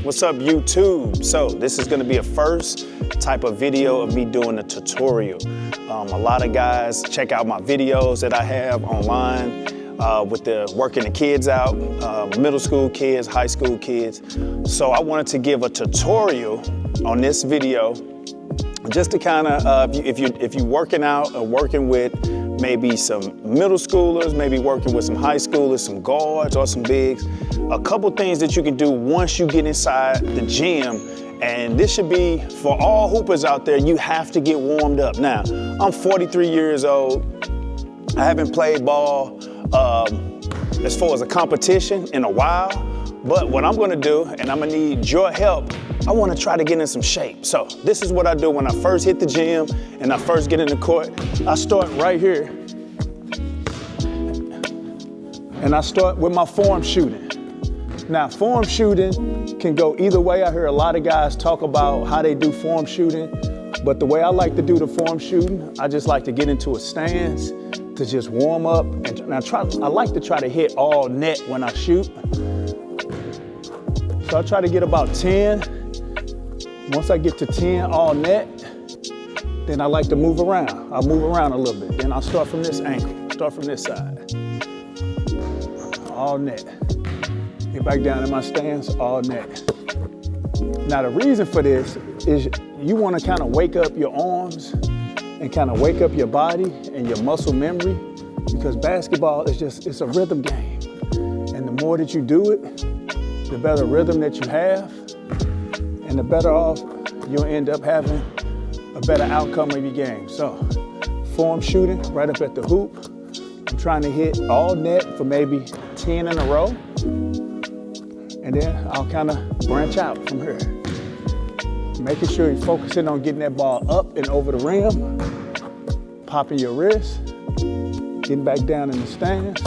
What's up, YouTube? So this is gonna be a first type of video of me doing a tutorial. A lot of guys check out my videos that I have online with the working the kids out, middle school kids, high school kids. So I wanted to give a tutorial on this video just to kind of, if you're working out or working with maybe some middle schoolers, maybe working with some high schoolers, some guards or some bigs, a couple things that you can do once you get inside the gym. And this should be for all hoopers out there. You have to get warmed up. Now, I'm 43 years old. I haven't played ball as far as a competition in a while, but what I'm gonna do, and I'm gonna need your help, I wanna try to get in some shape. So this is what I do when I first hit the gym and I first get in the court. I start right here, and I start with my form shooting. Now, form shooting can go either way. I hear a lot of guys talk about how they do form shooting, but the way I like to do the form shooting, I just like to get into a stance to just warm up, and I like to try to hit all net when I shoot. So I try to get about 10. Once I get to 10 all net, then I like to move around. I'll move around a little bit. Then I'll start from this angle, start from this side. All net. Get back down in my stance, all net. Now the reason for this is you want to kind of wake up your arms and kind of wake up your body and your muscle memory, because basketball is it's a rhythm game. And the more that you do it, the better rhythm that you have, and the better off you'll end up having a better outcome of your game. So, form shooting right up at the hoop. I'm trying to hit all net for maybe 10 in a row. And then I'll kind of branch out from here. Making sure you're focusing on getting that ball up and over the rim, popping your wrist, getting back down in the stance,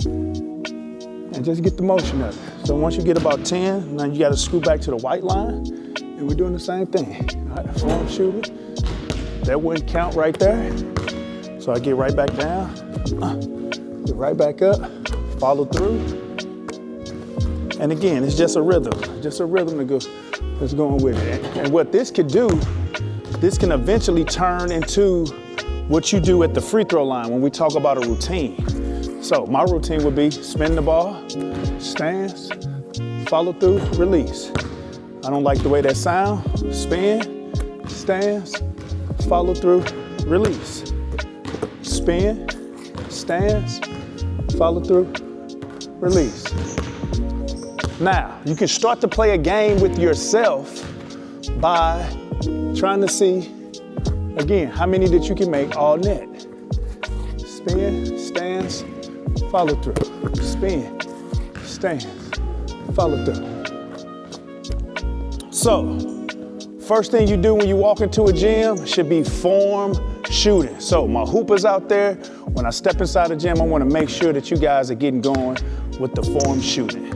and just get the motion of it. So once you get about 10, now you got to screw back to the white line, and we're doing the same thing. All right, form shooting. That wouldn't count right there. So I get right back down, get right back up, follow through. And again, it's just a rhythm to go that's going with it. And what this could do, this can eventually turn into what you do at the free throw line when we talk about a routine. So my routine would be spin the ball, stance, follow through, release. I don't like the way that sound. Spin, stance, follow through, release. Spin, stance, follow through, release. Now, you can start to play a game with yourself by trying to see, again, how many that you can make all net. Spin, stance, follow through. Spin, stance, follow through. So, first thing you do when you walk into a gym should be form shooting. So my hoopers out there, when I step inside the gym, I want to make sure that you guys are getting going with the form shooting.